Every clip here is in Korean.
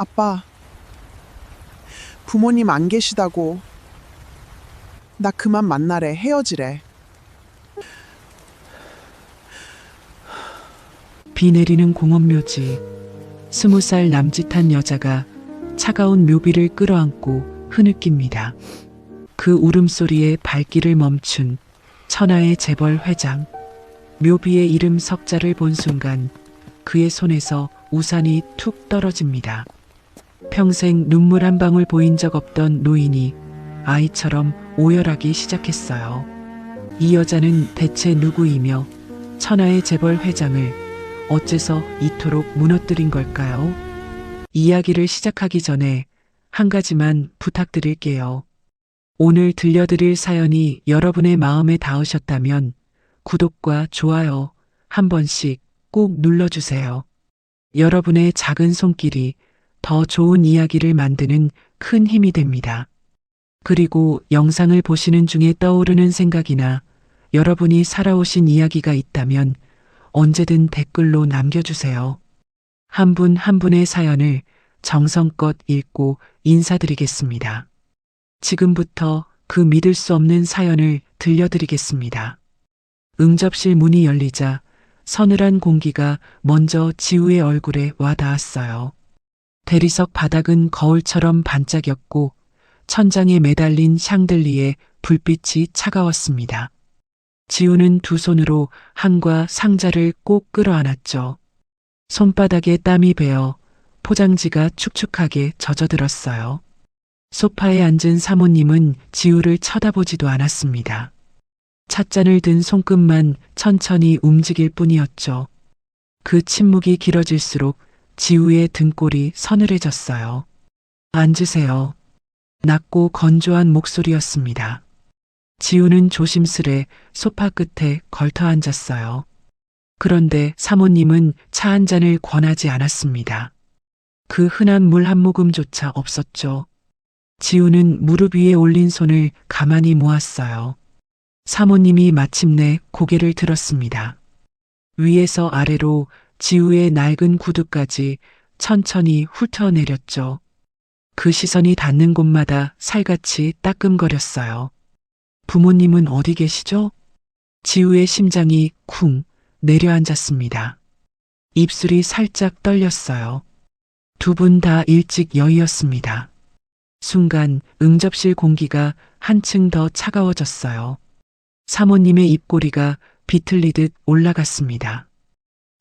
아빠, 부모님 안 계시다고. 나 그만 만나래, 헤어지래. 비 내리는 공원묘지. 20살 남짓한 여자가 차가운 묘비를 끌어안고 흐느낍니다. 그 울음소리에 발길을 멈춘 천하의 재벌 회장. 묘비의 이름 석자를 본 순간 그의 손에서 우산이 툭 떨어집니다. 평생 눈물 한 방울 보인 적 없던 노인이 아이처럼 오열하기 시작했어요. 이 여자는 대체 누구이며 천하의 재벌 회장을 어째서 이토록 무너뜨린 걸까요? 이야기를 시작하기 전에 한 가지만 부탁드릴게요. 오늘 들려드릴 사연이 여러분의 마음에 닿으셨다면 구독과 좋아요 한 번씩 꼭 눌러주세요. 여러분의 작은 손길이 더 좋은 이야기를 만드는 큰 힘이 됩니다. 그리고 영상을 보시는 중에 떠오르는 생각이나 여러분이 살아오신 이야기가 있다면 언제든 댓글로 남겨주세요. 한 분 한 분의 사연을 정성껏 읽고 인사드리겠습니다. 지금부터 그 믿을 수 없는 사연을 들려드리겠습니다. 응접실 문이 열리자 서늘한 공기가 먼저 지우의 얼굴에 와닿았어요. 대리석 바닥은 거울처럼 반짝였고 천장에 매달린 샹들리에 불빛이 차가웠습니다. 지우는 두 손으로 한과 상자를 꼭 끌어안았죠. 손바닥에 땀이 배어 포장지가 축축하게 젖어들었어요. 소파에 앉은 사모님은 지우를 쳐다보지도 않았습니다. 찻잔을 든 손끝만 천천히 움직일 뿐이었죠. 그 침묵이 길어질수록 지우의 등골이 서늘해졌어요. 앉으세요. 낮고 건조한 목소리였습니다. 지우는 조심스레 소파 끝에 걸터 앉았어요. 그런데 사모님은 차 한 잔을 권하지 않았습니다. 그 흔한 물 한 모금조차 없었죠. 지우는 무릎 위에 올린 손을 가만히 모았어요. 사모님이 마침내 고개를 들었습니다. 위에서 아래로 지우의 낡은 구두까지 천천히 훑어내렸죠. 그 시선이 닿는 곳마다 살같이 따끔거렸어요. 부모님은 어디 계시죠? 지우의 심장이 쿵 내려앉았습니다. 입술이 살짝 떨렸어요. 두 분 다 일찍 여의었습니다. 순간 응접실 공기가 한층 더 차가워졌어요. 사모님의 입꼬리가 비틀리듯 올라갔습니다.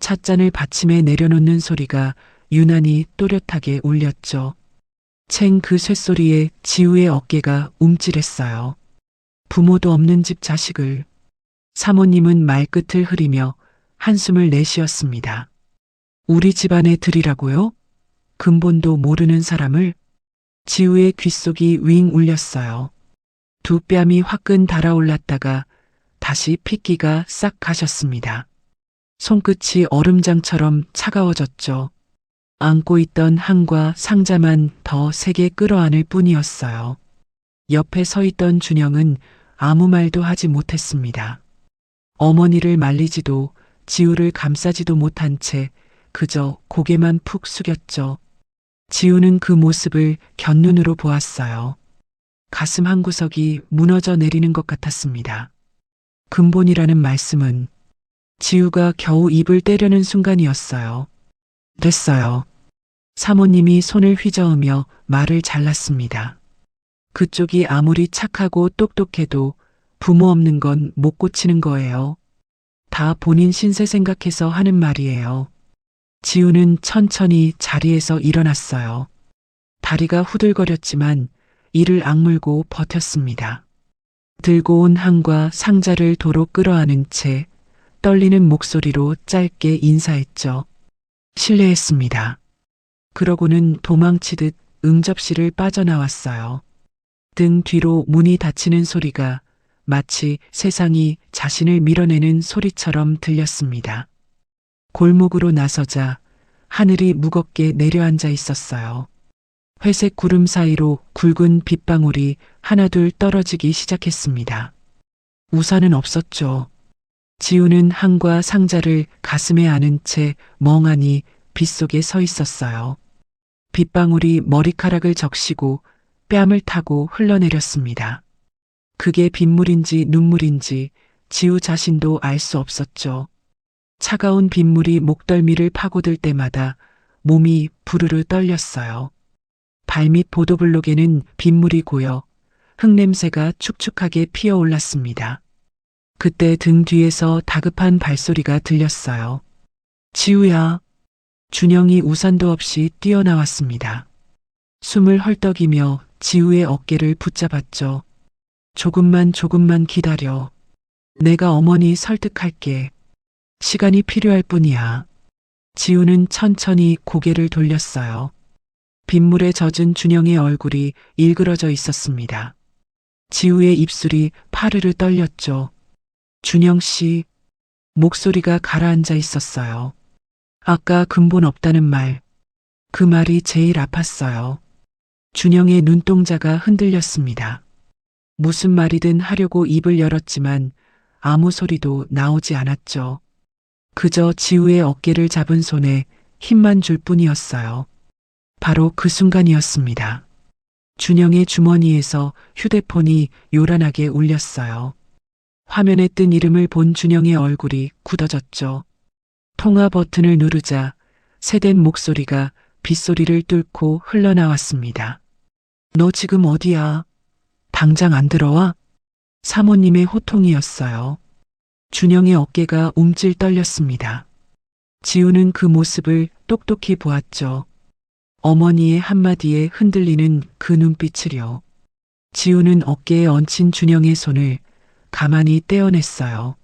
찻잔을 받침에 내려놓는 소리가 유난히 또렷하게 울렸죠. 챙 그 쇳소리에 지우의 어깨가 움찔했어요. 부모도 없는 집 자식을. 사모님은 말끝을 흐리며 한숨을 내쉬었습니다. 우리 집안에 들이라고요? 근본도 모르는 사람을? 지우의 귓속이 윙 울렸어요. 두 뺨이 화끈 달아올랐다가 다시 핏기가 싹 가셨습니다. 손끝이 얼음장처럼 차가워졌죠. 안고 있던 한과 상자만 더 세게 끌어안을 뿐이었어요. 옆에 서 있던 준영은 아무 말도 하지 못했습니다. 어머니를 말리지도 지우를 감싸지도 못한 채 그저 고개만 푹 숙였죠. 지우는 그 모습을 곁눈으로 보았어요. 가슴 한구석이 무너져 내리는 것 같았습니다. 근본이라는 말씀은 지우가 겨우 입을 떼려는 순간이었어요. 됐어요. 사모님이 손을 휘저으며 말을 잘랐습니다. 그쪽이 아무리 착하고 똑똑해도 부모 없는 건 못 고치는 거예요. 다 본인 신세 생각해서 하는 말이에요. 지우는 천천히 자리에서 일어났어요. 다리가 후들거렸지만 이를 악물고 버텼습니다. 들고 온 한과 상자를 도로 끌어안은 채 떨리는 목소리로 짧게 인사했죠. 실례했습니다. 그러고는 도망치듯 응접실을 빠져나왔어요. 등 뒤로 문이 닫히는 소리가 마치 세상이 자신을 밀어내는 소리처럼 들렸습니다. 골목으로 나서자 하늘이 무겁게 내려앉아 있었어요. 회색 구름 사이로 굵은 빗방울이 하나둘 떨어지기 시작했습니다. 우산은 없었죠. 지우는 한과 상자를 가슴에 안은 채 멍하니 빗속에 서 있었어요. 빗방울이 머리카락을 적시고 뺨을 타고 흘러내렸습니다. 그게 빗물인지 눈물인지 지우 자신도 알 수 없었죠. 차가운 빗물이 목덜미를 파고들 때마다 몸이 부르르 떨렸어요. 발밑 보도블록에는 빗물이 고여 흙냄새가 축축하게 피어올랐습니다. 그때 등 뒤에서 다급한 발소리가 들렸어요. 지우야. 준영이 우산도 없이 뛰어나왔습니다. 숨을 헐떡이며 지우의 어깨를 붙잡았죠. 조금만 기다려. 내가 어머니 설득할게. 시간이 필요할 뿐이야. 지우는 천천히 고개를 돌렸어요. 빗물에 젖은 준영의 얼굴이 일그러져 있었습니다. 지우의 입술이 파르르 떨렸죠. 준영 씨, 목소리가 가라앉아 있었어요. 아까 근본 없다는 말, 그 말이 제일 아팠어요. 준영의 눈동자가 흔들렸습니다. 무슨 말이든 하려고 입을 열었지만 아무 소리도 나오지 않았죠. 그저 지우의 어깨를 잡은 손에 힘만 줄 뿐이었어요. 바로 그 순간이었습니다. 준영의 주머니에서 휴대폰이 요란하게 울렸어요. 화면에 뜬 이름을 본 준영의 얼굴이 굳어졌죠. 통화 버튼을 누르자 새된 목소리가 빗소리를 뚫고 흘러나왔습니다. 너 지금 어디야? 당장 안 들어와? 사모님의 호통이었어요. 준영의 어깨가 움찔 떨렸습니다. 지우는 그 모습을 똑똑히 보았죠. 어머니의 한마디에 흔들리는 그 눈빛을요. 지우는 어깨에 얹힌 준영의 손을 가만히 떼어냈어요.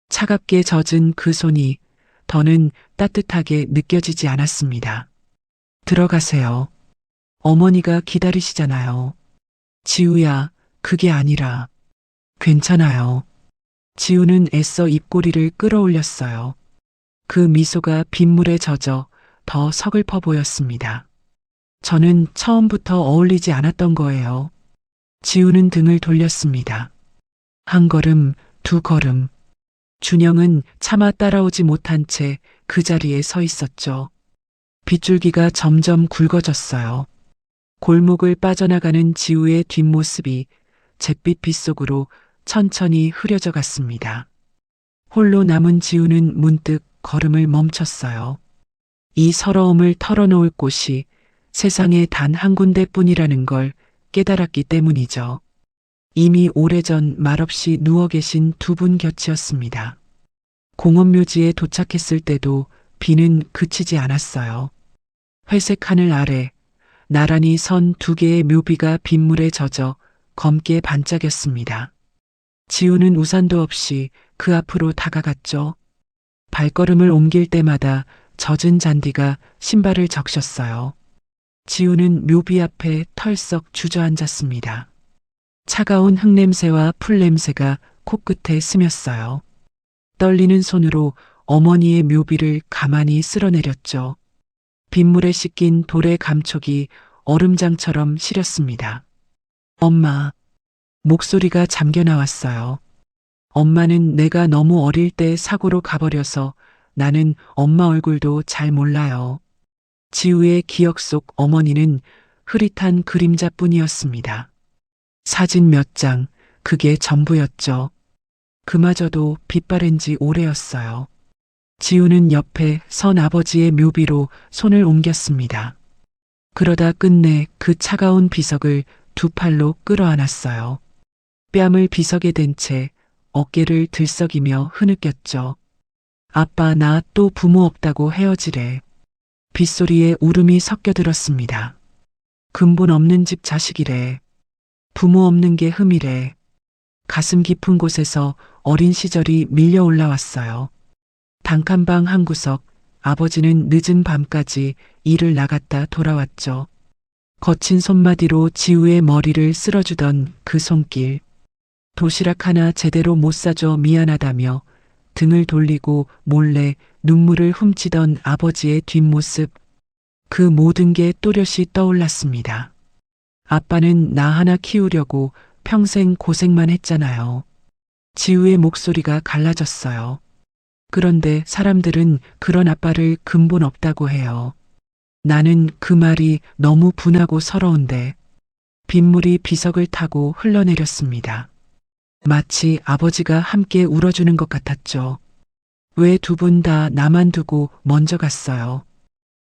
차갑게 젖은 그 손이 더는 따뜻하게 느껴지지 않았습니다. 들어가세요. 어머니가 기다리시잖아요. 지우야, 그게 아니라. 괜찮아요. 지우는 애써 입꼬리를 끌어올렸어요. 그 미소가 빗물에 젖어 더 서글퍼 보였습니다. 저는 처음부터 어울리지 않았던 거예요. 지우는 등을 돌렸습니다. 한 걸음, 두 걸음. 준영은 차마 따라오지 못한 채 그 자리에 서 있었죠. 빗줄기가 점점 굵어졌어요. 골목을 빠져나가는 지우의 뒷모습이 잿빛 빗속으로 천천히 흐려져 갔습니다. 홀로 남은 지우는 문득 걸음을 멈췄어요. 이 서러움을 털어놓을 곳이 세상에 단 한 군데뿐이라는 걸 깨달았기 때문이죠. 이미 오래전 말없이 누워 계신 두 분 곁이었습니다. 공원묘지에 도착했을 때도 비는 그치지 않았어요. 회색 하늘 아래 나란히 선 두 개의 묘비가 빗물에 젖어 검게 반짝였습니다. 지우는 우산도 없이 그 앞으로 다가갔죠. 발걸음을 옮길 때마다 젖은 잔디가 신발을 적셨어요. 지우는 묘비 앞에 털썩 주저앉았습니다. 차가운 흙냄새와 풀냄새가 코끝에 스쳤어요. 떨리는 손으로 어머니의 묘비를 가만히 쓸어내렸죠. 빗물에 씻긴 돌의 감촉이 얼음장처럼 시렸습니다. 엄마. 목소리가 잠겨 나왔어요. 엄마는 내가 너무 어릴 때 사고로 가버려서 나는 엄마 얼굴도 잘 몰라요. 지우의 기억 속 어머니는 흐릿한 그림자뿐이었습니다. 사진 몇 장, 그게 전부였죠. 그마저도 빛바랜 지 오래였어요. 지우는 옆에 선 아버지의 묘비로 손을 옮겼습니다. 그러다 끝내 그 차가운 비석을 두 팔로 끌어안았어요. 뺨을 비석에 댄 채 어깨를 들썩이며 흐느꼈죠. 아빠, 나 또 부모 없다고 헤어지래. 빗소리에 울음이 섞여들었습니다. 근본 없는 집 자식이래. 부모 없는 게 흠이래. 가슴 깊은 곳에서 어린 시절이 밀려 올라왔어요. 단칸방 한 구석, 아버지는 늦은 밤까지 일을 나갔다 돌아왔죠. 거친 손마디로 지우의 머리를 쓸어주던 그 손길. 도시락 하나 제대로 못 사줘 미안하다며 등을 돌리고 몰래 눈물을 훔치던 아버지의 뒷모습. 그 모든 게 또렷이 떠올랐습니다. 아빠는 나 하나 키우려고 평생 고생만 했잖아요. 지우의 목소리가 갈라졌어요. 그런데 사람들은 그런 아빠를 근본 없다고 해요. 나는 그 말이 너무 분하고 서러운데 빗물이 비석을 타고 흘러내렸습니다. 마치 아버지가 함께 울어주는 것 같았죠. 왜 두 분 다 나만 두고 먼저 갔어요?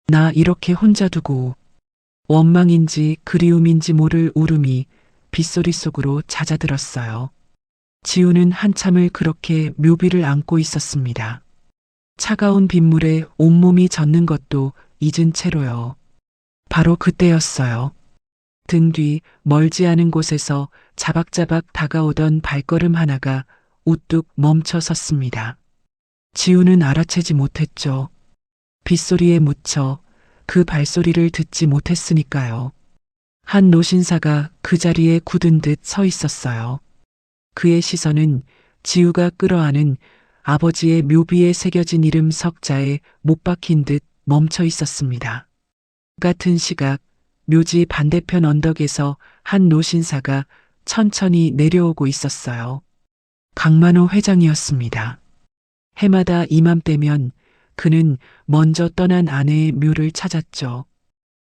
나 이렇게 혼자 두고. 원망인지 그리움인지 모를 울음이 빗소리 속으로 잦아들었어요. 지우는 한참을 그렇게 묘비를 안고 있었습니다. 차가운 빗물에 온몸이 젖는 것도 잊은 채로요. 바로 그때였어요. 등 뒤 멀지 않은 곳에서 자박자박 다가오던 발걸음 하나가 우뚝 멈춰 섰습니다. 지우는 알아채지 못했죠. 빗소리에 묻혀 그 발소리를 듣지 못했으니까요. 한 노신사가 그 자리에 굳은 듯 서 있었어요. 그의 시선은 지우가 끌어안은 아버지의 묘비에 새겨진 이름 석자에 못 박힌 듯 멈춰 있었습니다. 같은 시각 묘지 반대편 언덕에서 한 노신사가 천천히 내려오고 있었어요. 강만호 회장이었습니다. 해마다 이맘때면 그는 먼저 떠난 아내의 묘를 찾았죠.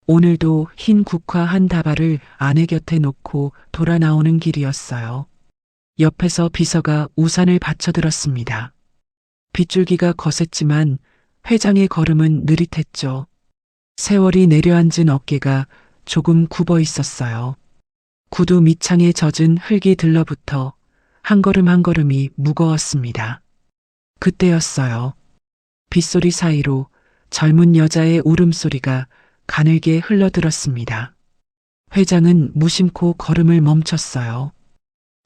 오늘도 흰 국화 한 다발을 아내 곁에 놓고 돌아 나오는 길이었어요. 옆에서 비서가 우산을 받쳐들었습니다. 빗줄기가 거셌지만 회장의 걸음은 느릿했죠. 세월이 내려앉은 어깨가 조금 굽어 있었어요. 구두 밑창에 젖은 흙이 들러붙어 한 걸음 한 걸음이 무거웠습니다. 그때였어요. 빗소리 사이로 젊은 여자의 울음소리가 가늘게 흘러들었습니다. 회장은 무심코 걸음을 멈췄어요.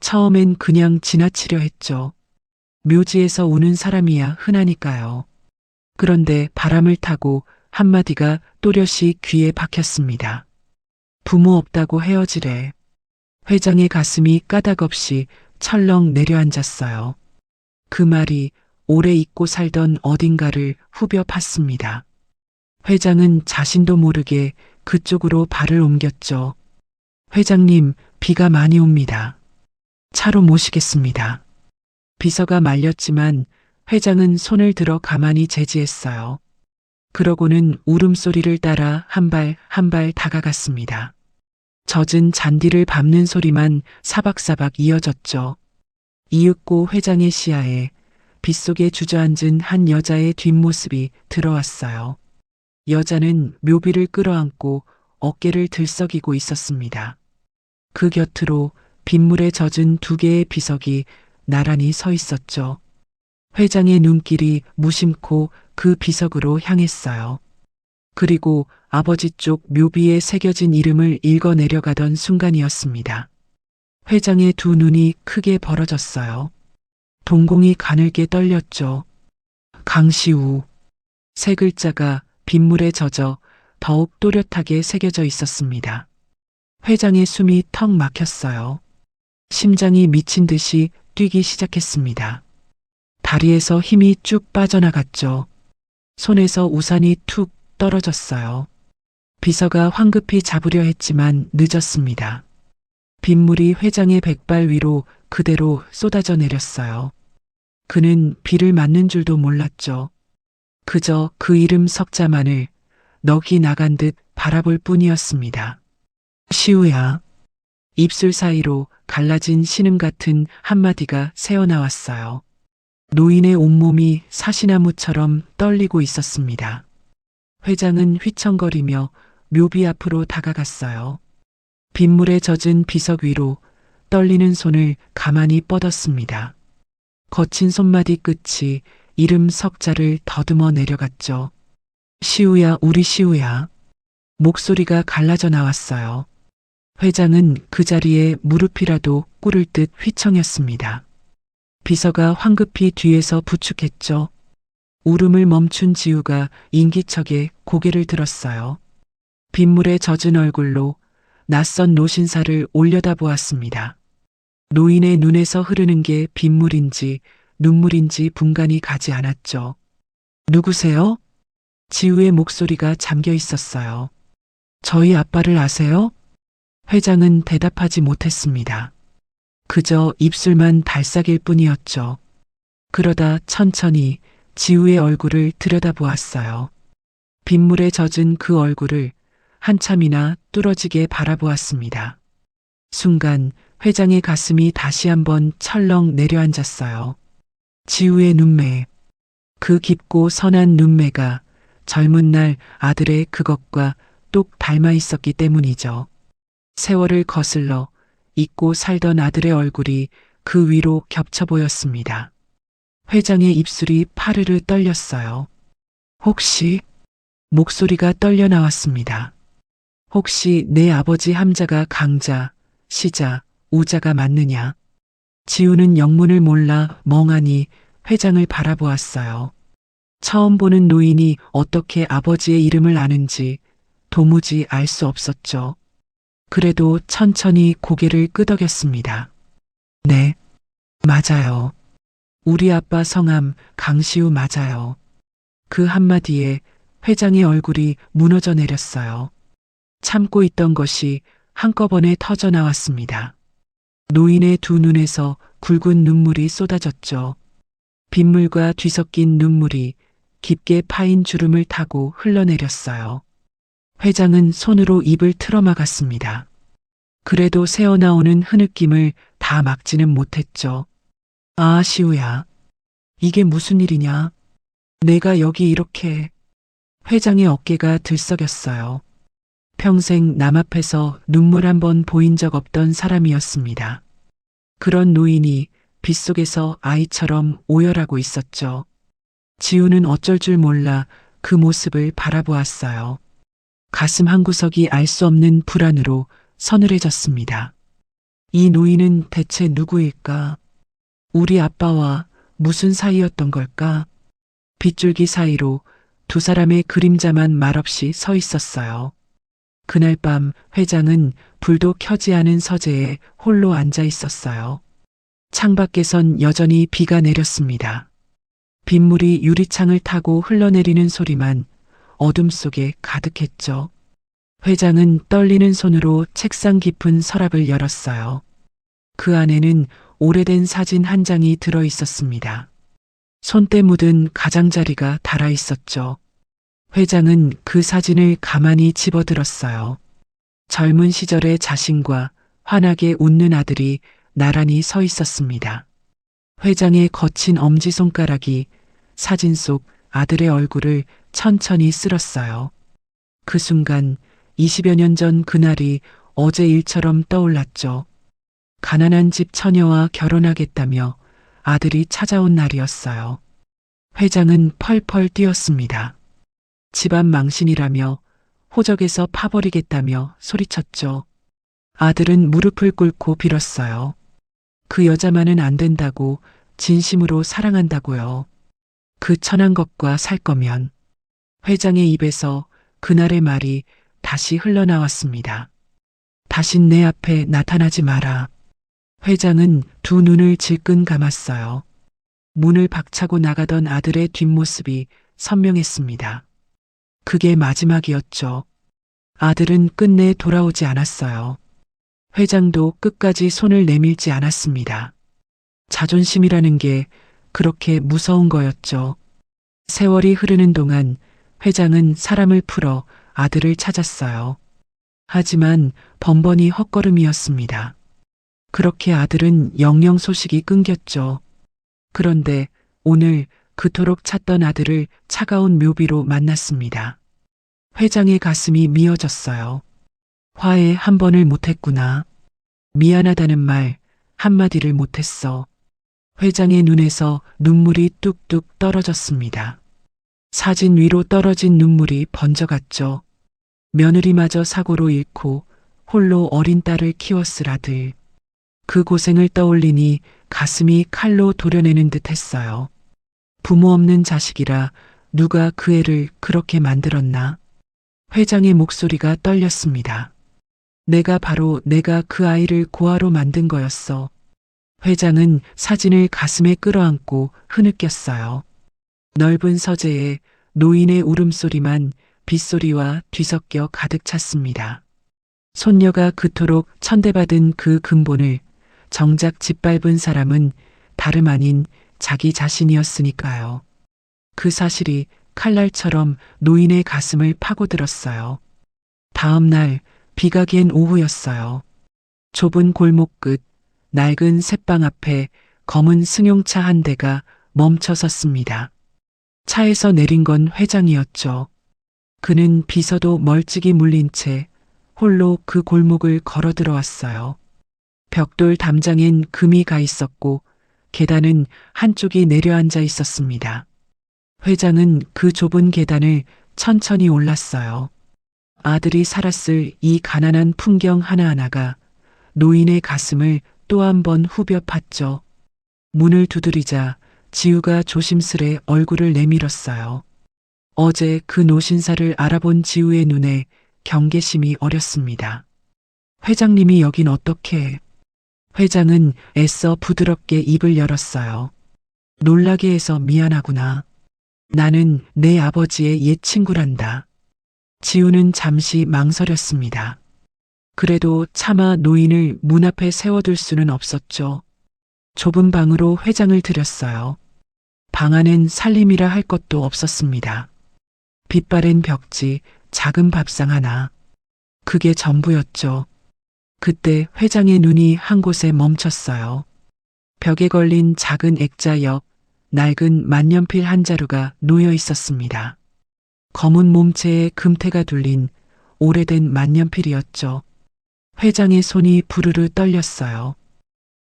처음엔 그냥 지나치려 했죠. 묘지에서 오는 사람이야 흔하니까요. 그런데 바람을 타고 한마디가 또렷이 귀에 박혔습니다. 부모 없다고 헤어지래. 회장의 가슴이 까닭없이 철렁 내려앉았어요. 그 말이 오래 잊고 살던 어딘가를 후벼 팠습니다. 회장은 자신도 모르게 그쪽으로 발을 옮겼죠. 회장님, 비가 많이 옵니다. 차로 모시겠습니다. 비서가 말렸지만 회장은 손을 들어 가만히 제지했어요. 그러고는 울음소리를 따라 한 발 한 발 다가갔습니다. 젖은 잔디를 밟는 소리만 사박사박 이어졌죠. 이윽고 회장의 시야에 빗속에 주저앉은 한 여자의 뒷모습이 들어왔어요. 여자는 묘비를 끌어안고 어깨를 들썩이고 있었습니다. 그 곁으로 빗물에 젖은 두 개의 비석이 나란히 서 있었죠. 회장의 눈길이 무심코 그 비석으로 향했어요. 그리고 아버지 쪽 묘비에 새겨진 이름을 읽어 내려가던 순간이었습니다. 회장의 두 눈이 크게 벌어졌어요. 동공이 가늘게 떨렸죠. 강시우. 세 글자가 빗물에 젖어 더욱 또렷하게 새겨져 있었습니다. 회장의 숨이 턱 막혔어요. 심장이 미친 듯이 뛰기 시작했습니다. 다리에서 힘이 쭉 빠져나갔죠. 손에서 우산이 툭 떨어졌어요. 비서가 황급히 잡으려 했지만 늦었습니다. 빗물이 회장의 백발 위로 그대로 쏟아져 내렸어요. 그는 비를 맞는 줄도 몰랐죠. 그저 그 이름 석자만을 넋이 나간 듯 바라볼 뿐이었습니다. 시우야. 입술 사이로 갈라진 신음 같은 한마디가 새어나왔어요. 노인의 온몸이 사시나무처럼 떨리고 있었습니다. 회장은 휘청거리며 묘비 앞으로 다가갔어요. 빗물에 젖은 비석 위로 떨리는 손을 가만히 뻗었습니다. 거친 손마디 끝이 이름 석자를 더듬어 내려갔죠. 시우야, 우리 시우야. 목소리가 갈라져 나왔어요. 회장은 그 자리에 무릎이라도 꿇을 듯 휘청였습니다. 비서가 황급히 뒤에서 부축했죠. 울음을 멈춘 지우가 인기척에 고개를 들었어요. 빗물에 젖은 얼굴로 낯선 노신사를 올려다보았습니다. 노인의 눈에서 흐르는 게 빗물인지 눈물인지 분간이 가지 않았죠. 누구세요? 지우의 목소리가 잠겨 있었어요. 저희 아빠를 아세요? 회장은 대답하지 못했습니다. 그저 입술만 달싹일 뿐이었죠. 그러다 천천히 지우의 얼굴을 들여다보았어요. 빗물에 젖은 그 얼굴을 한참이나 뚫어지게 바라보았습니다. 순간 회장의 가슴이 다시 한번 철렁 내려앉았어요. 지우의 눈매, 그 깊고 선한 눈매가 젊은 날 아들의 그것과 똑 닮아 있었기 때문이죠. 세월을 거슬러 잊고 살던 아들의 얼굴이 그 위로 겹쳐 보였습니다. 회장의 입술이 파르르 떨렸어요. 혹시, 목소리가 떨려 나왔습니다. 혹시 내 아버지 함자가 강자, 시자, 우자가 맞느냐? 지우는 영문을 몰라 멍하니 회장을 바라보았어요. 처음 보는 노인이 어떻게 아버지의 이름을 아는지 도무지 알 수 없었죠. 그래도 천천히 고개를 끄덕였습니다. 네, 맞아요. 우리 아빠 성함 강시우 맞아요. 그 한마디에 회장의 얼굴이 무너져 내렸어요. 참고 있던 것이 한꺼번에 터져 나왔습니다. 노인의 두 눈에서 굵은 눈물이 쏟아졌죠. 빗물과 뒤섞인 눈물이 깊게 파인 주름을 타고 흘러내렸어요. 회장은 손으로 입을 틀어막았습니다. 그래도 새어나오는 흐느낌을 다 막지는 못했죠. 아, 시우야. 이게 무슨 일이냐? 내가 여기 이렇게... 회장의 어깨가 들썩였어요. 평생 남 앞에서 눈물 한 번 보인 적 없던 사람이었습니다. 그런 노인이 빗속에서 아이처럼 오열하고 있었죠. 지우는 어쩔 줄 몰라 그 모습을 바라보았어요. 가슴 한구석이 알 수 없는 불안으로 서늘해졌습니다. 이 노인은 대체 누구일까? 우리 아빠와 무슨 사이였던 걸까? 빗줄기 사이로 두 사람의 그림자만 말없이 서 있었어요. 그날 밤 회장은 불도 켜지 않은 서재에 홀로 앉아 있었어요. 창밖에선 여전히 비가 내렸습니다. 빗물이 유리창을 타고 흘러내리는 소리만 어둠 속에 가득했죠. 회장은 떨리는 손으로 책상 깊은 서랍을 열었어요. 그 안에는 오래된 사진 한 장이 들어 있었습니다. 손때 묻은 가장자리가 달아 있었죠. 회장은 그 사진을 가만히 집어들었어요. 젊은 시절의 자신과 환하게 웃는 아들이 나란히 서 있었습니다. 회장의 거친 엄지손가락이 사진 속 아들의 얼굴을 천천히 쓸었어요. 그 순간 20여 년 전 그날이 어제 일처럼 떠올랐죠. 가난한 집 처녀와 결혼하겠다며 아들이 찾아온 날이었어요. 회장은 펄펄 뛰었습니다. 집안 망신이라며 호적에서 파버리겠다며 소리쳤죠. 아들은 무릎을 꿇고 빌었어요. 그 여자만은 안 된다고, 진심으로 사랑한다고요. 그 천한 것과 살 거면. 회장의 입에서 그날의 말이 다시 흘러나왔습니다. 다신 내 앞에 나타나지 마라. 회장은 두 눈을 질끈 감았어요. 문을 박차고 나가던 아들의 뒷모습이 선명했습니다. 그게 마지막이었죠. 아들은 끝내 돌아오지 않았어요. 회장도 끝까지 손을 내밀지 않았습니다. 자존심이라는 게 그렇게 무서운 거였죠. 세월이 흐르는 동안 회장은 사람을 풀어 아들을 찾았어요. 하지만 번번이 헛걸음이었습니다. 그렇게 아들은 영영 소식이 끊겼죠. 그런데 오늘 그토록 찾던 아들을 차가운 묘비로 만났습니다. 회장의 가슴이 미어졌어요. 화해 한 번을 못했구나. 미안하다는 말 한마디를 못했어. 회장의 눈에서 눈물이 뚝뚝 떨어졌습니다. 사진 위로 떨어진 눈물이 번져갔죠. 며느리마저 사고로 잃고 홀로 어린 딸을 키웠을 아들. 그 고생을 떠올리니 가슴이 칼로 도려내는 듯 했어요. 부모 없는 자식이라 누가 그 애를 그렇게 만들었나? 회장의 목소리가 떨렸습니다. 내가 그 아이를 고아로 만든 거였어. 회장은 사진을 가슴에 끌어안고 흐느꼈어요. 넓은 서재에 노인의 울음소리만 빗소리와 뒤섞여 가득 찼습니다. 손녀가 그토록 천대받은 그 근본을 정작 짓밟은 사람은 다름 아닌 자기 자신이었으니까요. 그 사실이 칼날처럼 노인의 가슴을 파고들었어요. 다음 날 비가 갠 오후였어요. 좁은 골목 끝 낡은 셋방 앞에 검은 승용차 한 대가 멈춰 섰습니다. 차에서 내린 건 회장이었죠. 그는 비서도 멀찍이 물린 채 홀로 그 골목을 걸어 들어왔어요. 벽돌 담장엔 금이 가 있었고 계단은 한쪽이 내려앉아 있었습니다. 회장은 그 좁은 계단을 천천히 올랐어요. 아들이 살았을 이 가난한 풍경 하나하나가 노인의 가슴을 또 한 번 후벼 팠죠. 문을 두드리자 지우가 조심스레 얼굴을 내밀었어요. 어제 그 노신사를 알아본 지우의 눈에 경계심이 어렸습니다. 회장님이 여긴 어떻게? 회장은 애써 부드럽게 입을 열었어요. 놀라게 해서 미안하구나. 나는 내 아버지의 옛 친구란다. 지우는 잠시 망설였습니다. 그래도 차마 노인을 문 앞에 세워둘 수는 없었죠. 좁은 방으로 회장을 들였어요. 방 안엔 살림이라 할 것도 없었습니다. 빛바랜 벽지, 작은 밥상 하나. 그게 전부였죠. 그때 회장의 눈이 한 곳에 멈췄어요. 벽에 걸린 작은 액자 옆 낡은 만년필 한 자루가 놓여 있었습니다. 검은 몸체에 금태가 둘린 오래된 만년필이었죠. 회장의 손이 부르르 떨렸어요.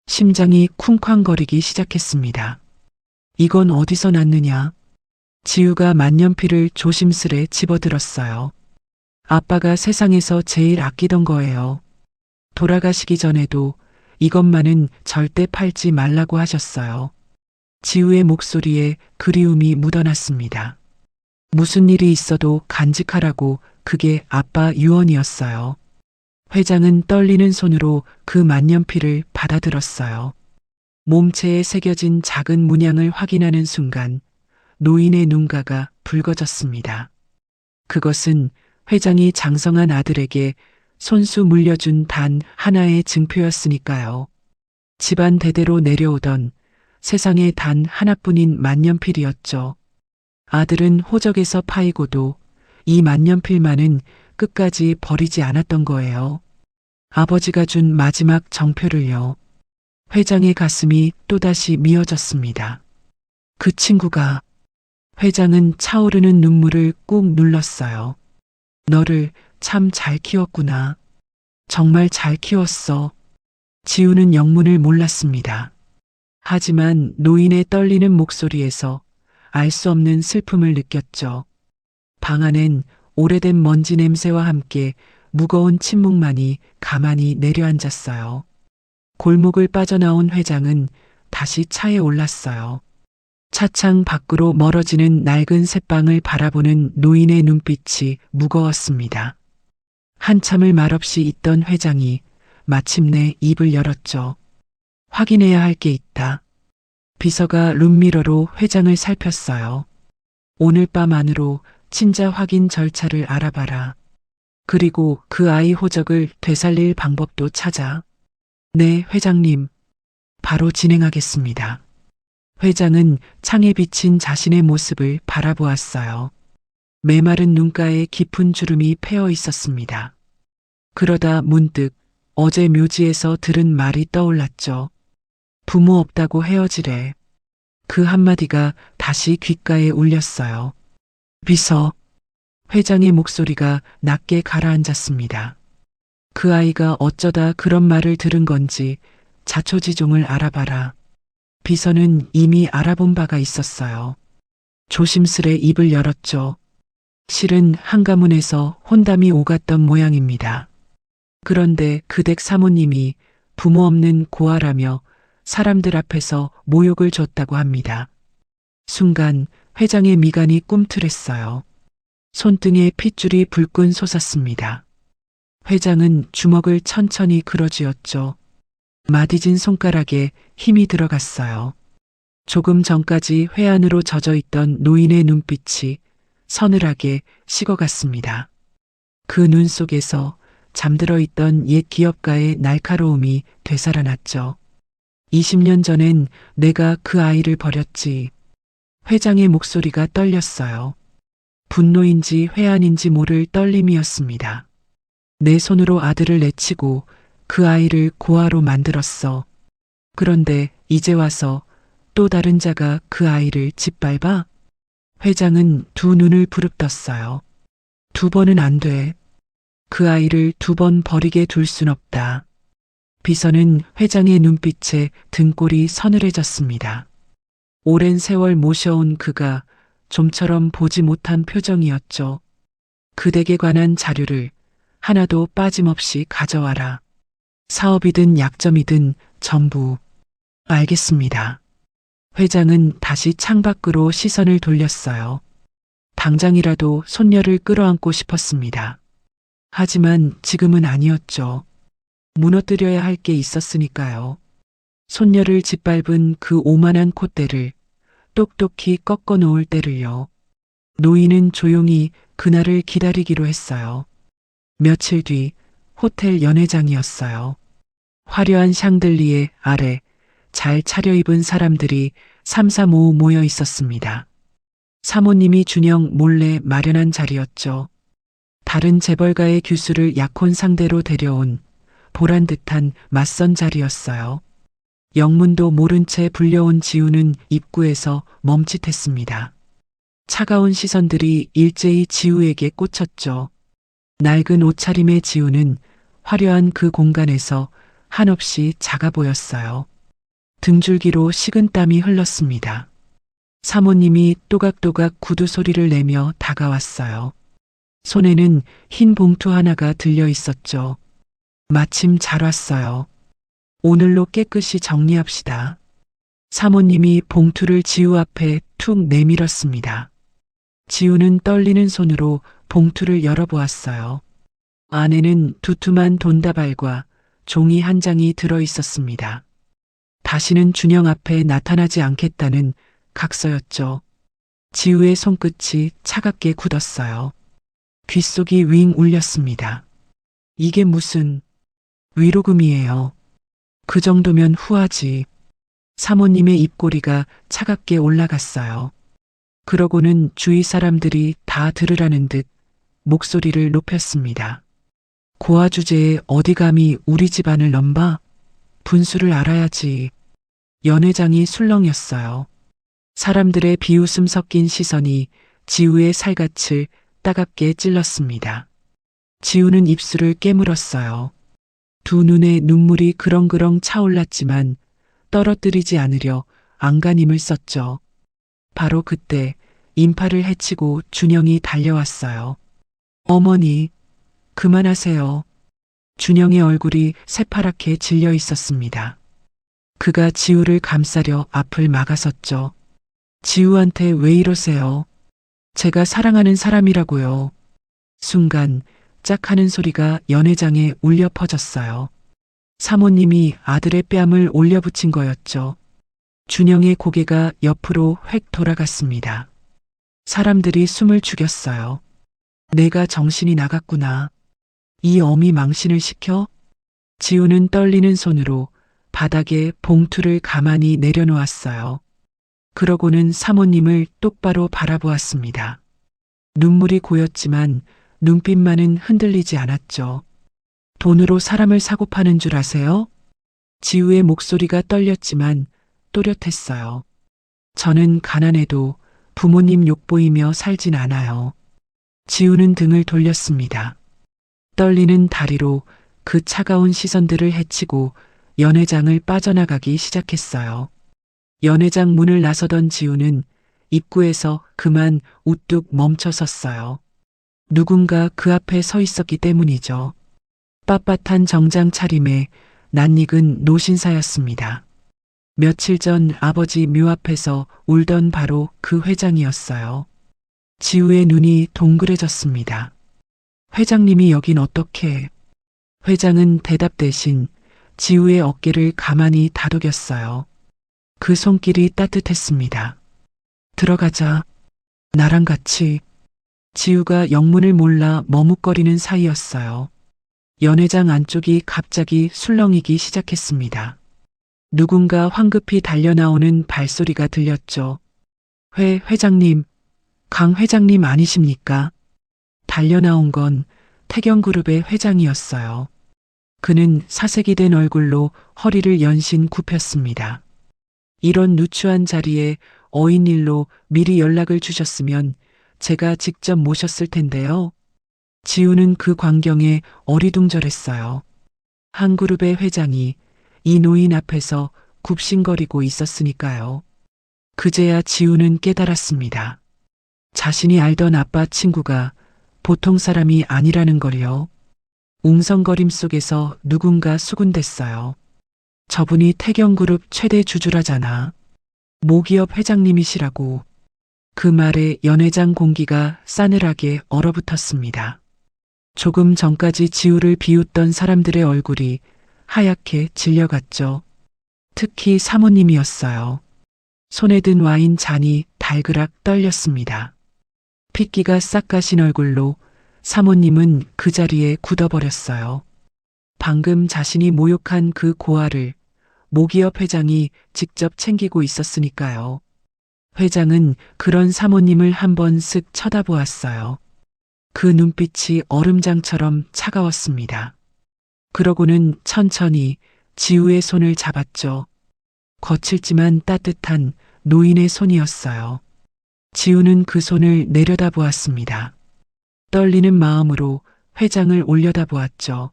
심장이 쿵쾅거리기 시작했습니다. 이건 어디서 났느냐? 지우가 만년필을 조심스레 집어들었어요. 아빠가 세상에서 제일 아끼던 거예요. 돌아가시기 전에도 이것만은 절대 팔지 말라고 하셨어요. 지우의 목소리에 그리움이 묻어났습니다. 무슨 일이 있어도 간직하라고 그게 아빠 유언이었어요. 회장은 떨리는 손으로 그 만년필을 받아들었어요. 몸체에 새겨진 작은 문양을 확인하는 순간 노인의 눈가가 붉어졌습니다. 그것은 회장이 장성한 아들에게 손수 물려준 단 하나의 증표였으니까요. 집안 대대로 내려오던 세상에 단 하나뿐인 만년필이었죠. 아들은 호적에서 파이고도 이 만년필만은 끝까지 버리지 않았던 거예요. 아버지가 준 마지막 정표를요. 회장의 가슴이 또다시 미어졌습니다. 그 친구가 회장은 차오르는 눈물을 꾹 눌렀어요. 너를 참 잘 키웠구나. 정말 잘 키웠어. 지우는 영문을 몰랐습니다. 하지만 노인의 떨리는 목소리에서 알 수 없는 슬픔을 느꼈죠. 방 안엔 오래된 먼지 냄새와 함께 무거운 침묵만이 가만히 내려앉았어요. 골목을 빠져나온 회장은 다시 차에 올랐어요. 차창 밖으로 멀어지는 낡은 셋방을 바라보는 노인의 눈빛이 무거웠습니다. 한참을 말없이 있던 회장이 마침내 입을 열었죠. 확인해야 할 게 있다. 비서가 룸미러로 회장을 살폈어요. 오늘 밤 안으로 친자 확인 절차를 알아봐라. 그리고 그 아이 호적을 되살릴 방법도 찾아. 네, 회장님. 바로 진행하겠습니다. 회장은 창에 비친 자신의 모습을 바라보았어요. 메마른 눈가에 깊은 주름이 패어 있었습니다. 그러다 문득 어제 묘지에서 들은 말이 떠올랐죠. 부모 없다고 헤어지래. 그 한마디가 다시 귓가에 울렸어요. 비서. 회장의 목소리가 낮게 가라앉았습니다. 그 아이가 어쩌다 그런 말을 들은 건지 자초지종을 알아봐라. 비서는 이미 알아본 바가 있었어요. 조심스레 입을 열었죠. 실은 한가문에서 혼담이 오갔던 모양입니다. 그런데 그 댁 사모님이 부모 없는 고아라며 사람들 앞에서 모욕을 줬다고 합니다. 순간 회장의 미간이 꿈틀했어요. 손등에 핏줄이 불끈 솟았습니다. 회장은 주먹을 천천히 그어쥐었죠. 마디진 손가락에 힘이 들어갔어요. 조금 전까지 회한으로 젖어 있던 노인의 눈빛이 서늘하게 식어갔습니다. 그 눈 속에서 잠들어 있던 옛 기업가의 날카로움이 되살아났죠. 20년 전엔 내가 그 아이를 버렸지. 회장의 목소리가 떨렸어요. 분노인지 회한인지 모를 떨림이었습니다. 내 손으로 아들을 내치고 그 아이를 고아로 만들었어. 그런데 이제 와서 또 다른 자가 그 아이를 짓밟아? 회장은 두 눈을 부릅떴어요. 두 번은 안 돼. 그 아이를 두 번 버리게 둘 순 없다. 비서는 회장의 눈빛에 등골이 서늘해졌습니다. 오랜 세월 모셔온 그가 좀처럼 보지 못한 표정이었죠. 그 댁에 관한 자료를 하나도 빠짐없이 가져와라. 사업이든 약점이든 전부. 알겠습니다. 회장은 다시 창밖으로 시선을 돌렸어요. 당장이라도 손녀를 끌어안고 싶었습니다. 하지만 지금은 아니었죠. 무너뜨려야 할 게 있었으니까요. 손녀를 짓밟은 그 오만한 콧대를 똑똑히 꺾어 놓을 때를요. 노인은 조용히 그날을 기다리기로 했어요. 며칠 뒤 호텔 연회장이었어요. 화려한 샹들리에 아래 잘 차려입은 사람들이 삼삼오오 모여 있었습니다. 사모님이 준영 몰래 마련한 자리였죠. 다른 재벌가의 규수를 약혼 상대로 데려온 보란 듯한 맞선 자리였어요. 영문도 모른 채 불려온 지우는 입구에서 멈칫했습니다. 차가운 시선들이 일제히 지우에게 꽂혔죠. 낡은 옷차림의 지우는 화려한 그 공간에서 한없이 작아 보였어요. 등줄기로 식은땀이 흘렀습니다. 사모님이 또각또각 구두 소리를 내며 다가왔어요. 손에는 흰 봉투 하나가 들려 있었죠. 마침 잘 왔어요. 오늘로 깨끗이 정리합시다. 사모님이 봉투를 지우 앞에 툭 내밀었습니다. 지우는 떨리는 손으로 봉투를 열어보았어요. 안에는 두툼한 돈다발과 종이 한 장이 들어 있었습니다. 다시는 준영 앞에 나타나지 않겠다는 각서였죠. 지우의 손끝이 차갑게 굳었어요. 귓속이 윙 울렸습니다. 이게 무슨 위로금이에요. 그 정도면 후하지. 사모님의 입꼬리가 차갑게 올라갔어요. 그러고는 주위 사람들이 다 들으라는 듯 목소리를 높였습니다. 고아 주제에 어디 감히 우리 집안을 넘봐? 분수를 알아야지. 연회장이 술렁였어요. 사람들의 비웃음 섞인 시선이 지우의 살갗을 따갑게 찔렀습니다. 지우는 입술을 깨물었어요. 두 눈에 눈물이 그렁그렁 차올랐지만 떨어뜨리지 않으려 안간힘을 썼죠. 바로 그때 인파를 헤치고 준영이 달려왔어요. 어머니, 그만하세요. 준영의 얼굴이 새파랗게 질려 있었습니다. 그가 지우를 감싸려 앞을 막아섰죠. 지우한테 왜 이러세요? 제가 사랑하는 사람이라고요. 순간 짝 하는 소리가 연회장에 울려 퍼졌어요. 사모님이 아들의 뺨을 올려붙인 거였죠. 준영의 고개가 옆으로 획 돌아갔습니다. 사람들이 숨을 죽였어요. 내가 정신이 나갔구나. 이 어미 망신을 시켜? 지우는 떨리는 손으로 바닥에 봉투를 가만히 내려놓았어요. 그러고는 사모님을 똑바로 바라보았습니다. 눈물이 고였지만 눈빛만은 흔들리지 않았죠. 돈으로 사람을 사고 파는 줄 아세요? 지우의 목소리가 떨렸지만 또렷했어요. 저는 가난해도 부모님 욕보이며 살진 않아요. 지우는 등을 돌렸습니다. 떨리는 다리로 그 차가운 시선들을 헤치고 연회장을 빠져나가기 시작했어요. 연회장 문을 나서던 지우는 입구에서 그만 우뚝 멈춰 섰어요. 누군가 그 앞에 서 있었기 때문이죠. 빳빳한 정장 차림에 낯익은 노신사였습니다. 며칠 전 아버지 묘 앞에서 울던 바로 그 회장이었어요. 지우의 눈이 동그래졌습니다. 회장님이 여긴 어떻게? 회장은 대답 대신 지우의 어깨를 가만히 다독였어요. 그 손길이 따뜻했습니다. 들어가자. 나랑 같이. 지우가 영문을 몰라 머뭇거리는 사이였어요. 연회장 안쪽이 갑자기 술렁이기 시작했습니다. 누군가 황급히 달려나오는 발소리가 들렸죠. 회장님, 강 회장님 아니십니까? 달려 나온 건 태경그룹의 회장이었어요. 그는 사색이 된 얼굴로 허리를 연신 굽혔습니다. 이런 누추한 자리에 어인 일로 미리 연락을 주셨으면 제가 직접 모셨을 텐데요. 지우는 그 광경에 어리둥절했어요. 한 그룹의 회장이 이 노인 앞에서 굽신거리고 있었으니까요. 그제야 지우는 깨달았습니다. 자신이 알던 아빠 친구가 보통 사람이 아니라는 걸요. 웅성거림 속에서 누군가 수군댔어요. 저분이 태경그룹 최대 주주라잖아. 모기업 회장님이시라고. 그 말에 연회장 공기가 싸늘하게 얼어붙었습니다. 조금 전까지 지우를 비웃던 사람들의 얼굴이 하얗게 질려갔죠. 특히 사모님이었어요. 손에 든 와인 잔이 달그락 떨렸습니다. 핏기가 싹 가신 얼굴로 사모님은 그 자리에 굳어버렸어요. 방금 자신이 모욕한 그 고아를 모기업 회장이 직접 챙기고 있었으니까요. 회장은 그런 사모님을 한번 쓱 쳐다보았어요. 그 눈빛이 얼음장처럼 차가웠습니다. 그러고는 천천히 지우의 손을 잡았죠. 거칠지만 따뜻한 노인의 손이었어요. 지우는 그 손을 내려다보았습니다. 떨리는 마음으로 회장을 올려다보았죠.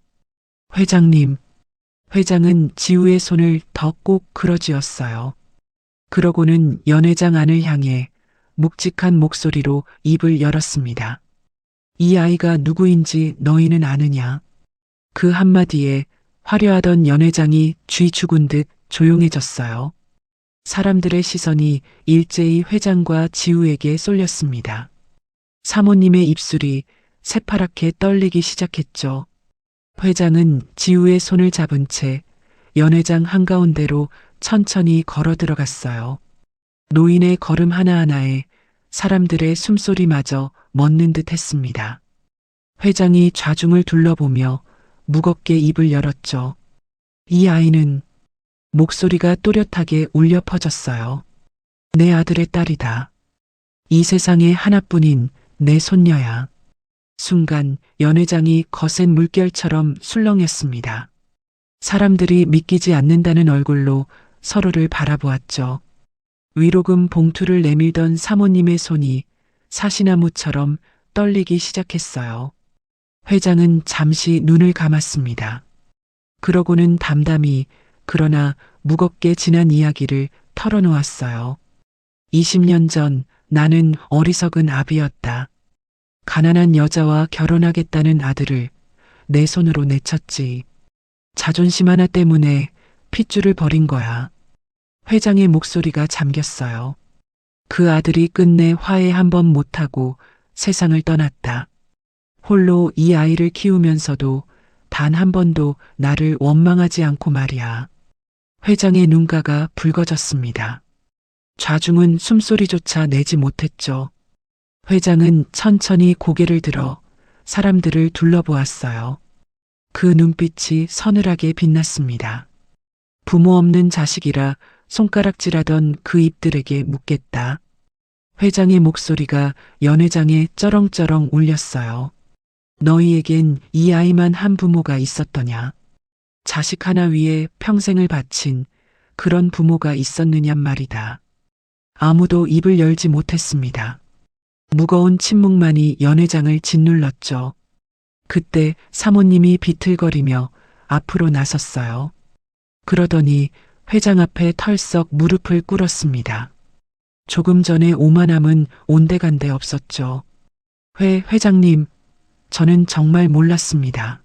회장님. 회장은 지우의 손을 더 꼭 끌어쥐었어요. 그러고는 연회장 안을 향해 묵직한 목소리로 입을 열었습니다. 이 아이가 누구인지 너희는 아느냐? 그 한마디에 화려하던 연회장이 쥐 죽은 듯 조용해졌어요. 사람들의 시선이 일제히 회장과 지우에게 쏠렸습니다. 사모님의 입술이 새파랗게 떨리기 시작했죠. 회장은 지우의 손을 잡은 채 연회장 한가운데로 천천히 걸어 들어갔어요. 노인의 걸음 하나하나에 사람들의 숨소리마저 멎는 듯 했습니다. 회장이 좌중을 둘러보며 무겁게 입을 열었죠. 이 아이는 목소리가 또렷하게 울려 퍼졌어요. 내 아들의 딸이다. 이 세상에 하나뿐인 내 손녀야. 순간 연회장이 거센 물결처럼 술렁였습니다. 사람들이 믿기지 않는다는 얼굴로 서로를 바라보았죠. 위로금 봉투를 내밀던 사모님의 손이 사시나무처럼 떨리기 시작했어요. 회장은 잠시 눈을 감았습니다. 그러고는 담담히 그러나 무겁게 지난 이야기를 털어놓았어요. 20년 전 나는 어리석은 아비였다. 가난한 여자와 결혼하겠다는 아들을 내 손으로 내쳤지. 자존심 하나 때문에 핏줄을 버린 거야. 회장의 목소리가 잠겼어요. 그 아들이 끝내 화해 한 번 못하고 세상을 떠났다. 홀로 이 아이를 키우면서도 단 한 번도 나를 원망하지 않고 말이야. 회장의 눈가가 붉어졌습니다. 좌중은 숨소리조차 내지 못했죠. 회장은 천천히 고개를 들어 사람들을 둘러보았어요. 그 눈빛이 서늘하게 빛났습니다. 부모 없는 자식이라 손가락질하던 그 입들에게 묻겠다. 회장의 목소리가 연회장에 쩌렁쩌렁 울렸어요. 너희에겐 이 아이만 한 부모가 있었더냐? 자식 하나 위에 평생을 바친 그런 부모가 있었느냔 말이다. 아무도 입을 열지 못했습니다. 무거운 침묵만이 연회장을 짓눌렀죠. 그때 사모님이 비틀거리며 앞으로 나섰어요. 그러더니 회장 앞에 털썩 무릎을 꿇었습니다. 조금 전에 오만함은 온데간데 없었죠. 회장님, 저는 정말 몰랐습니다.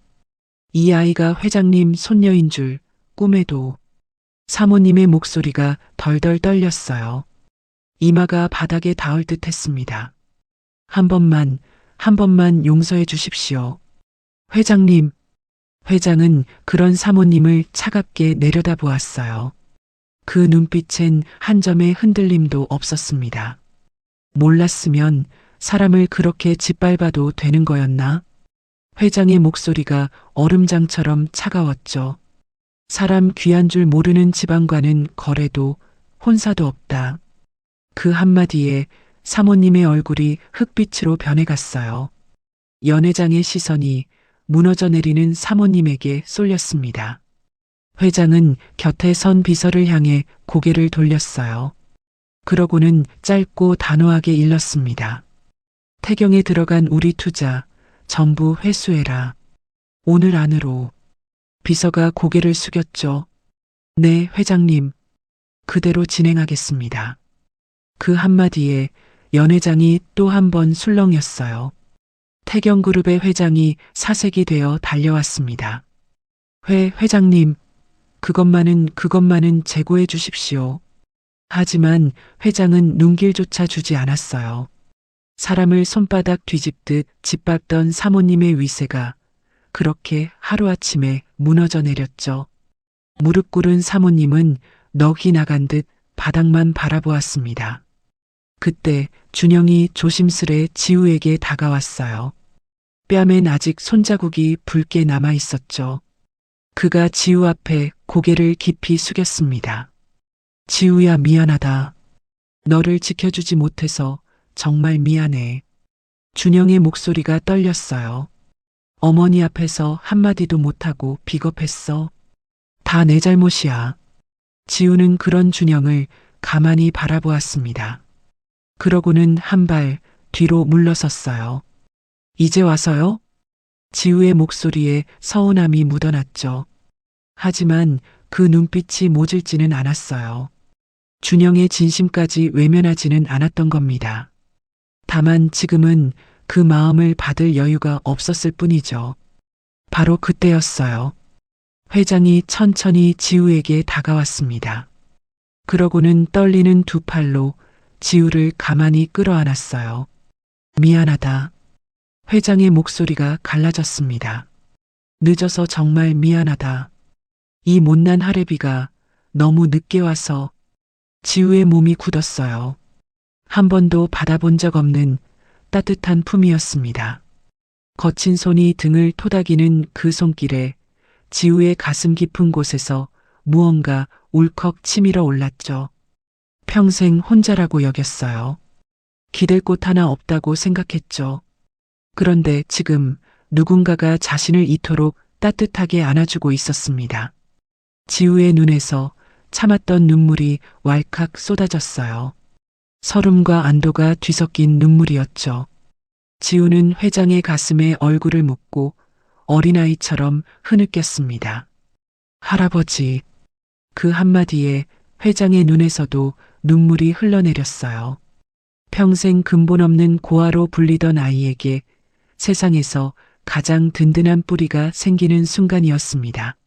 이 아이가 회장님 손녀인 줄 꿈에도. 사모님의 목소리가 덜덜 떨렸어요. 이마가 바닥에 닿을 듯 했습니다. 한 번만 용서해 주십시오. 회장님. 회장은 그런 사모님을 차갑게 내려다보았어요. 그 눈빛엔 한 점의 흔들림도 없었습니다. 몰랐으면 사람을 그렇게 짓밟아도 되는 거였나? 회장의 목소리가 얼음장처럼 차가웠죠. 사람 귀한 줄 모르는 지방과는 거래도 혼사도 없다. 그 한마디에 사모님의 얼굴이 흑빛으로 변해갔어요. 연 회장의 시선이 무너져 내리는 사모님에게 쏠렸습니다. 회장은 곁에 선 비서를 향해 고개를 돌렸어요. 그러고는 짧고 단호하게 일렀습니다. 태경에 들어간 우리 투자 전부 회수해라. 오늘 안으로. 비서가 고개를 숙였죠. 네, 회장님. 그대로 진행하겠습니다. 그 한마디에 연 회장이 또 한 번 술렁였어요. 태경그룹의 회장이 사색이 되어 달려왔습니다. 회장님, 그것만은 재고해 주십시오. 하지만 회장은 눈길조차 주지 않았어요. 사람을 손바닥 뒤집듯 짓밟던 사모님의 위세가 그렇게 하루아침에 무너져 내렸죠. 무릎 꿇은 사모님은 넋이 나간 듯 바닥만 바라보았습니다. 그때 준영이 조심스레 지우에게 다가왔어요. 뺨엔 아직 손자국이 붉게 남아 있었죠. 그가 지우 앞에 고개를 깊이 숙였습니다. 지우야, 미안하다. 너를 지켜주지 못해서 정말 미안해. 준영의 목소리가 떨렸어요. 어머니 앞에서 한마디도 못하고 비겁했어. 다 내 잘못이야. 지우는 그런 준영을 가만히 바라보았습니다. 그러고는 한 발 뒤로 물러섰어요. 이제 와서요? 지우의 목소리에 서운함이 묻어났죠. 하지만 그 눈빛이 모질지는 않았어요. 준영의 진심까지 외면하지는 않았던 겁니다. 다만 지금은 그 마음을 받을 여유가 없었을 뿐이죠. 바로 그때였어요. 회장이 천천히 지우에게 다가왔습니다. 그러고는 떨리는 두 팔로 지우를 가만히 끌어안았어요. 미안하다. 회장의 목소리가 갈라졌습니다. 늦어서 정말 미안하다. 이 못난 할애비가 너무 늦게 와서. 지우의 몸이 굳었어요. 한 번도 받아본 적 없는 따뜻한 품이었습니다. 거친 손이 등을 토닥이는 그 손길에 지우의 가슴 깊은 곳에서 무언가 울컥 치밀어 올랐죠. 평생 혼자라고 여겼어요. 기댈 곳 하나 없다고 생각했죠. 그런데 지금 누군가가 자신을 이토록 따뜻하게 안아주고 있었습니다. 지우의 눈에서 참았던 눈물이 왈칵 쏟아졌어요. 서름과 안도가 뒤섞인 눈물이었죠. 지우는 회장의 가슴에 얼굴을 묻고 어린아이처럼 흐느꼈습니다. 할아버지. 그 한마디에 회장의 눈에서도 눈물이 흘러내렸어요. 평생 근본 없는 고아로 불리던 아이에게 세상에서 가장 든든한 뿌리가 생기는 순간이었습니다.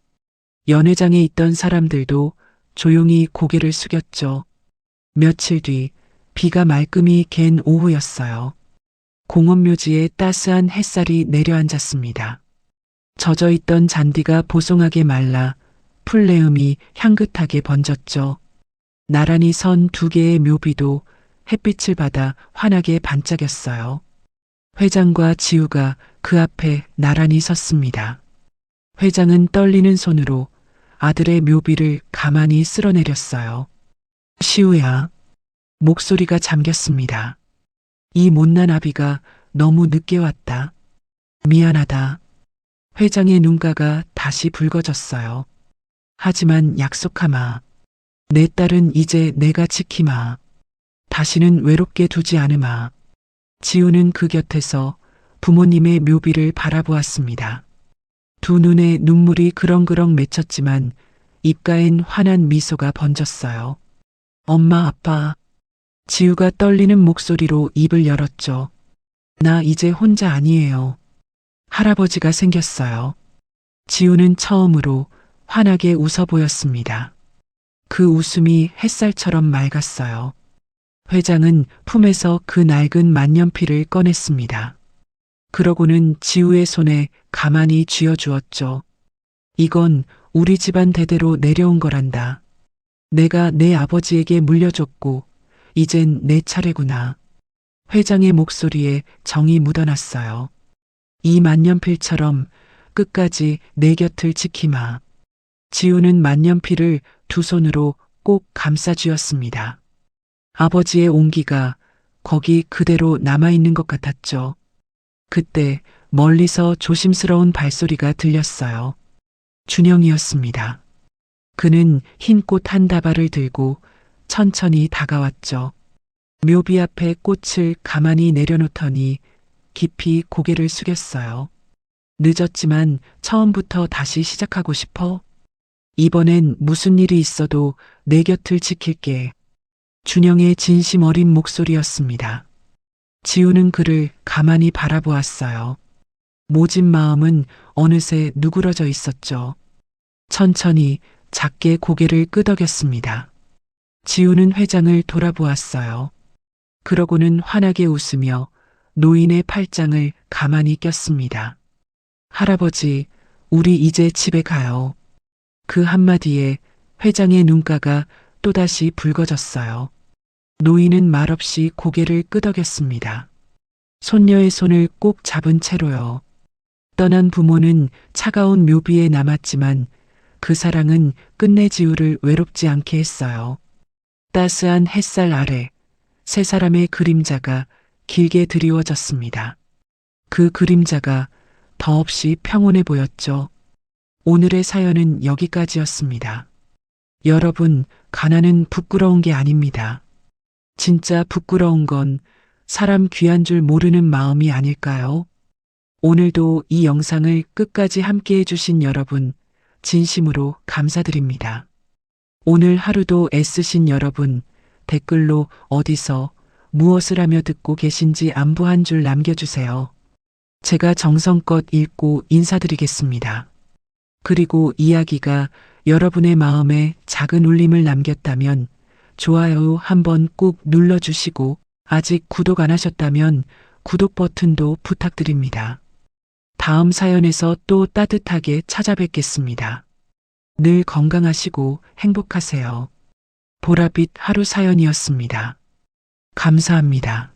연 회장에 있던 사람들도 조용히 고개를 숙였죠. 며칠 뒤 비가 말끔히 갠 오후였어요. 공원묘지에 따스한 햇살이 내려앉았습니다. 젖어있던 잔디가 보송하게 말라 풀내음이 향긋하게 번졌죠. 나란히 선 두 개의 묘비도 햇빛을 받아 환하게 반짝였어요. 회장과 지우가 그 앞에 나란히 섰습니다. 회장은 떨리는 손으로 아들의 묘비를 가만히 쓸어내렸어요. 시우야. 목소리가 잠겼습니다. 이 못난 아비가 너무 늦게 왔다. 미안하다. 회장의 눈가가 다시 붉어졌어요. 하지만 약속하마. 내 딸은 이제 내가 지키마. 다시는 외롭게 두지 않으마. 지우는 그 곁에서 부모님의 묘비를 바라보았습니다. 두 눈에 눈물이 그렁그렁 맺혔지만 입가엔 환한 미소가 번졌어요. 엄마, 아빠. 지우가 떨리는 목소리로 입을 열었죠. 나 이제 혼자 아니에요. 할아버지가 생겼어요. 지우는 처음으로 환하게 웃어 보였습니다. 그 웃음이 햇살처럼 맑았어요. 회장은 품에서 그 낡은 만년필을 꺼냈습니다. 그러고는 지우의 손에 가만히 쥐어주었죠. 이건 우리 집안 대대로 내려온 거란다. 내가 내 아버지에게 물려줬고 이젠 내 차례구나. 회장의 목소리에 정이 묻어났어요. 이 만년필처럼 끝까지 내 곁을 지키마. 지우는 만년필을 두 손으로 꼭 감싸 쥐었습니다. 아버지의 온기가 거기 그대로 남아있는 것 같았죠. 그때 멀리서 조심스러운 발소리가 들렸어요. 준영이었습니다. 그는 흰 꽃 한 다발을 들고 천천히 다가왔죠. 묘비 앞에 꽃을 가만히 내려놓더니 깊이 고개를 숙였어요. 늦었지만 처음부터 다시 시작하고 싶어? 이번엔 무슨 일이 있어도 내 곁을 지킬게. 준영의 진심 어린 목소리였습니다. 지우는 그를 가만히 바라보았어요. 모진 마음은 어느새 누그러져 있었죠. 천천히 작게 고개를 끄덕였습니다. 지우는 회장을 돌아보았어요. 그러고는 환하게 웃으며 노인의 팔짱을 가만히 꼈습니다. 할아버지, 우리 이제 집에 가요. 그 한마디에 회장의 눈가가 또다시 붉어졌어요. 노인은 말없이 고개를 끄덕였습니다. 손녀의 손을 꼭 잡은 채로요. 떠난 부모는 차가운 묘비에 남았지만 그 사랑은 끝내 지우를 외롭지 않게 했어요. 따스한 햇살 아래 세 사람의 그림자가 길게 드리워졌습니다. 그 그림자가 더없이 평온해 보였죠. 오늘의 사연은 여기까지였습니다. 여러분, 가난은 부끄러운 게 아닙니다. 진짜 부끄러운 건 사람 귀한 줄 모르는 마음이 아닐까요? 오늘도 이 영상을 끝까지 함께 해주신 여러분, 진심으로 감사드립니다. 오늘 하루도 애쓰신 여러분, 댓글로 어디서 무엇을 하며 듣고 계신지 안부 한 줄 남겨주세요. 제가 정성껏 읽고 인사드리겠습니다. 그리고 이야기가 여러분의 마음에 작은 울림을 남겼다면 좋아요 한번 꾹 눌러주시고 아직 구독 안 하셨다면 구독 버튼도 부탁드립니다. 다음 사연에서 또 따뜻하게 찾아뵙겠습니다. 늘 건강하시고 행복하세요. 보라빛 하루 사연이었습니다. 감사합니다.